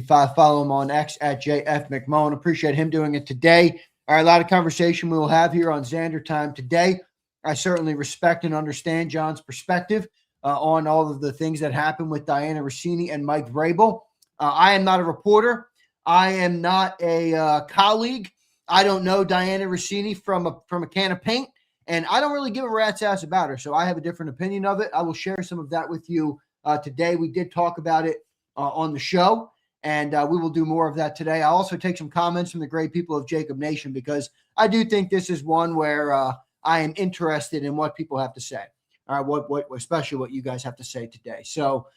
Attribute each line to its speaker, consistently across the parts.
Speaker 1: follow him on X at JF McMullen. Appreciate him doing it today. All right, a lot of conversation we will have here on Zander Time today. I certainly respect and understand John's perspective on all of the things that happened with Diana Russini and Mike Vrabel. I am not a reporter. I am not a colleague. I don't know Diana Russini from a can of paint, and I don't really give a rat's ass about her, so I have a different opinion of it. I will share some of that with you today. We did talk about it on the show, and we will do more of that today. I'll also take some comments from the great people of JAKIB Nation because I do think this is one where I am interested in what people have to say. All right, what especially what you guys have to say today. So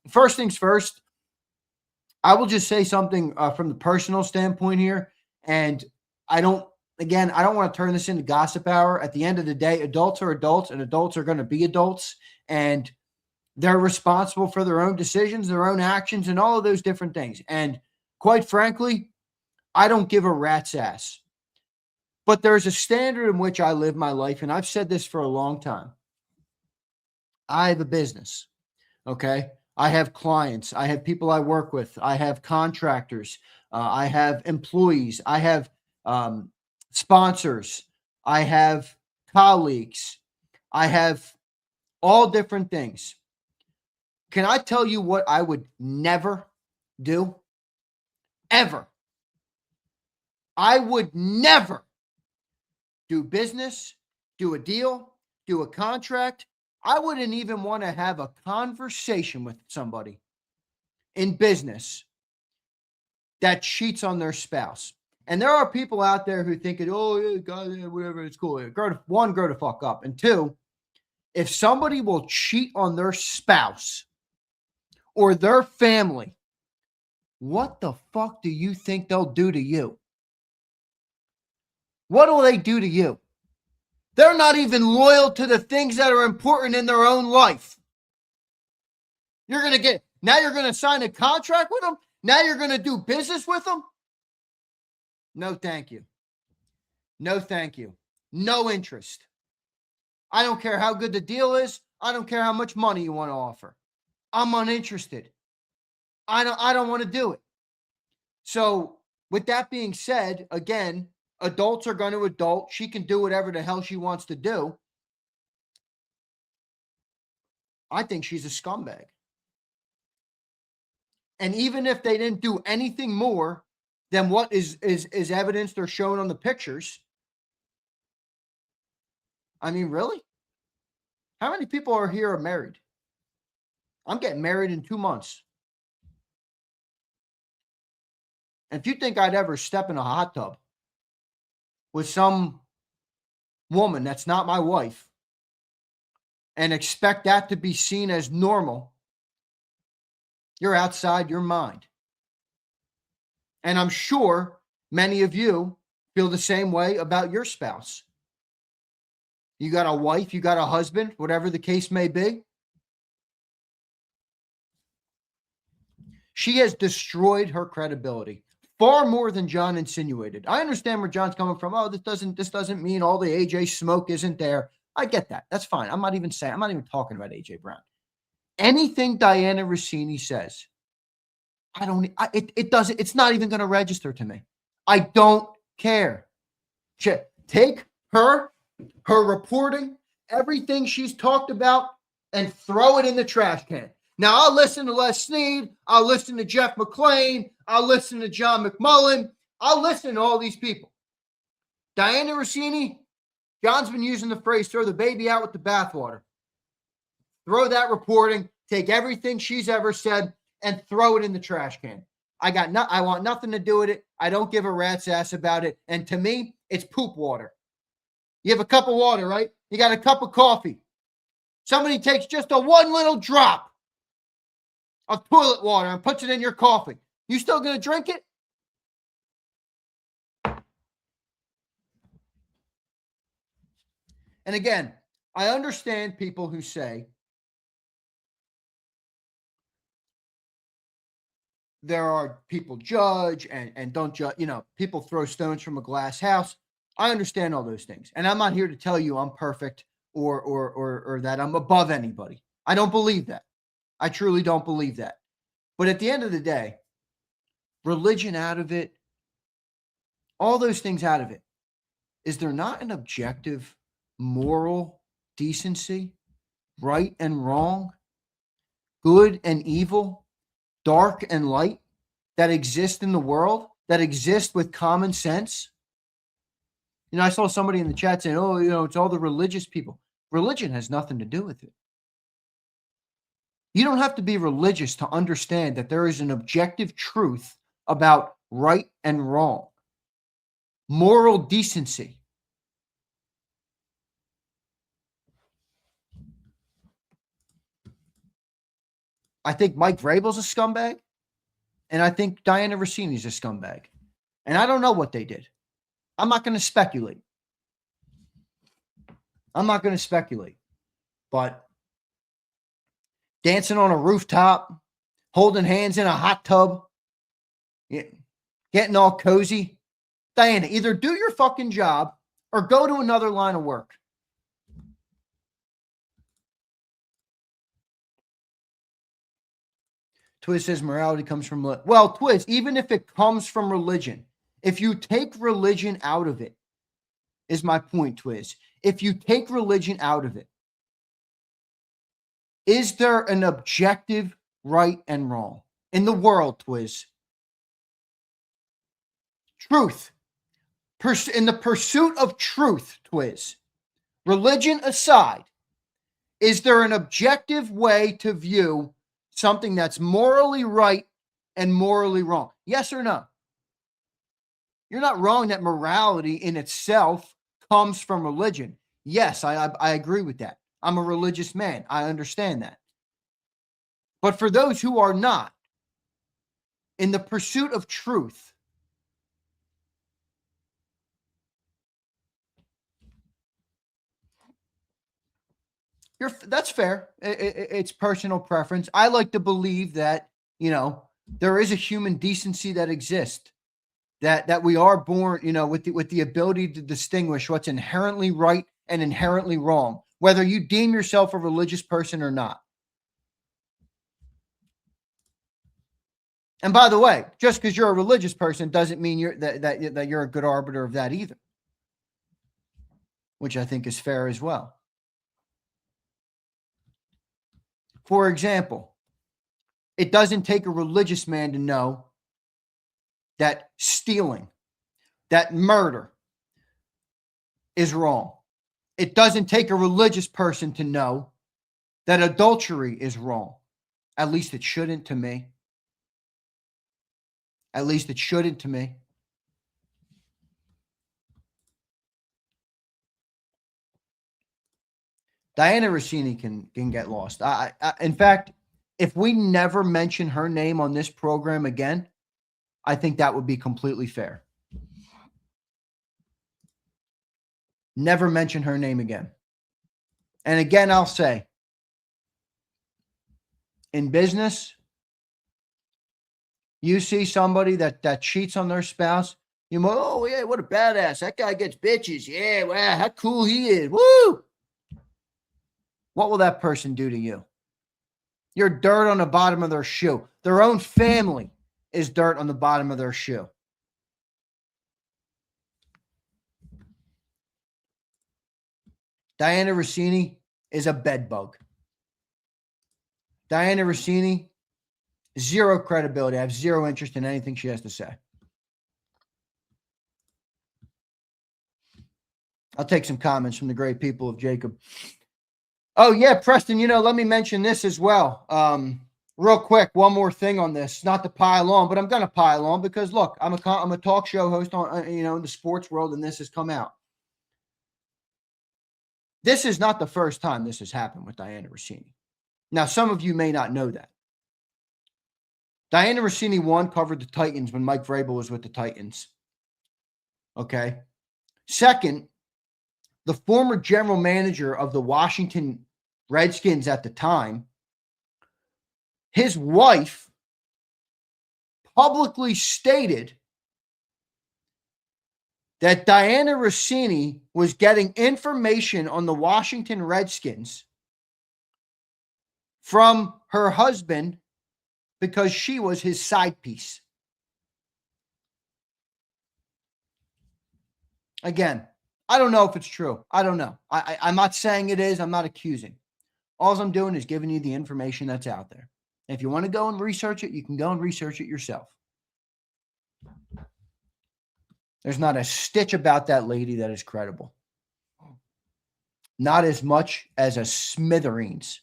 Speaker 1: first things first, I will just say something from the personal standpoint here, and I don't want to turn this into gossip hour. At the end of the day, adults are adults, and adults are going to be adults, and they're responsible for their own decisions, their own actions, and all of those different things. And quite frankly, I don't give a rat's ass. But there's a standard in which I live my life, and I've said this for a long time. I have a business, okay? I have clients. I have people I work with. I have contractors. I have employees. I have sponsors. I have colleagues. I have all different things. Can I tell you what I would never do? Ever. I would never do business, do a deal, do a contract. I wouldn't even want to have a conversation with somebody in business that cheats on their spouse. And there are people out there who think, oh, yeah, God, yeah, whatever, it's cool. Grow the fuck up. And two, if somebody will cheat on their spouse or their family, what the fuck do you think they'll do to you? What will they do to you? They're not even loyal to the things that are important in their own life. Now you're going to sign a contract with them? Now you're going to do business with them? No, thank you. No, thank you. No interest. I don't care how good the deal is. I don't care how much money you want to offer. I'm uninterested. I don't want to do it. So with that being said, again, adults are going to adult. She can do whatever the hell she wants to do. I think she's a scumbag. And even if they didn't do anything more than what is evidenced or shown on the pictures, I mean, really? How many people are here are married? I'm getting married in 2 months. And if you think I'd ever step in a hot tub with some woman that's not my wife and expect that to be seen as normal, you're outside your mind. And I'm sure many of you feel the same way about your spouse. You got a wife, you got a husband, whatever the case may be. She has destroyed her credibility far more than John insinuated. I understand where John's coming from. Oh, this doesn't mean all the AJ smoke isn't there. I get that. That's fine. I'm not even talking about AJ Brown. Anything Diana Russini says, it's not even going to register to me. I don't care. Take her reporting, everything she's talked about, and throw it in the trash can. Now, I'll listen to Les Snead. I'll listen to Jeff McClain. I'll listen to John McMullen. I'll listen to all these people. Diana Russini, John's been using the phrase, throw the baby out with the bathwater. Throw that reporting, take everything she's ever said, and throw it in the trash can. I want nothing to do with it. I don't give a rat's ass about it. And to me, it's poop water. You have a cup of water, right? You got a cup of coffee. Somebody takes just one little drop of toilet water and puts it in your coffee. You still going to drink it? And again, I understand people who say there are people judge and don't judge, people throw stones from a glass house. I understand all those things. And I'm not here to tell you I'm perfect or that I'm above anybody. I don't believe that. I truly don't believe that. But at the end of the day, religion out of it, all those things out of it, is there not an objective moral decency, right and wrong, good and evil, dark and light that exist in the world, that exist with common sense? You know, I saw somebody in the chat saying, oh, you know, it's all the religious people. Religion has nothing to do with it. You don't have to be religious to understand that there is an objective truth about right and wrong, moral decency. I think Mike Vrabel's a scumbag, and I think Diana Russini's a scumbag. And I don't know what they did. I'm not going to speculate. But dancing on a rooftop, holding hands in a hot tub, getting all cozy. Diana, either do your fucking job or go to another line of work. Twiz says morality comes from, well, Twiz, even if it comes from religion, if you take religion out of it, is my point, Twiz. If you take religion out of it, is there an objective right and wrong in the world, Twiz? Truth. In the pursuit of truth, Twiz, religion aside, is there an objective way to view something that's morally right and morally wrong? Yes or no? You're not wrong that morality in itself comes from religion. Yes, I agree with that. I'm a religious man. I understand that. But for those who are not, in the pursuit of truth, that's fair. It's personal preference. I like to believe that, you know, there is a human decency that exists, that we are born, you know, with the ability to distinguish what's inherently right and inherently wrong, whether you deem yourself a religious person or not. And by the way, just because you're a religious person doesn't mean that you're a good arbiter of that either, which I think is fair as well. For example, it doesn't take a religious man to know that stealing, that murder is wrong. It doesn't take a religious person to know that adultery is wrong. At least it shouldn't to me. At least it shouldn't to me. Diana Russini can get lost. In fact, if we never mention her name on this program again, I think that would be completely fair. Never mention her name again. And again, I'll say, in business, you see somebody that cheats on their spouse, you go, oh, yeah, what a badass. That guy gets bitches. Yeah, wow, how cool he is. Woo! What will that person do to you? You're dirt on the bottom of their shoe. Their own family is dirt on the bottom of their shoe. Diana Russini is a bedbug. Diana Russini, zero credibility. I have zero interest in anything she has to say. I'll take some comments from the great people of JAKIB. Oh, yeah, Preston, you know, let me mention this as well. Real quick, one more thing on this, not to pile on, but I'm going to pile on because, look, I'm a talk show host on, you know, in the sports world, and this has come out. This is not the first time this has happened with Diana Russini. Now, some of you may not know that. Diana Russini, one, covered the Titans when Mike Vrabel was with the Titans. Okay. Second, the former general manager of the Washington Redskins at the time, his wife publicly stated that Diana Russini was getting information on the Washington Redskins from her husband because she was his side piece. Again, I don't know if it's true. I don't know. I'm not saying it is. I'm not accusing. All I'm doing is giving you the information that's out there. If you want to go and research it, you can go and research it yourself. There's not a stitch about that lady that is credible. Not as much as a smithereens.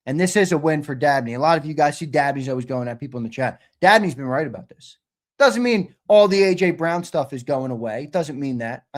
Speaker 1: And this is a win for Dabney. A lot of you guys see Dabney's always going at people in the chat. Dabney's been right about this. Doesn't mean all the A.J. Brown stuff is going away. Doesn't mean that.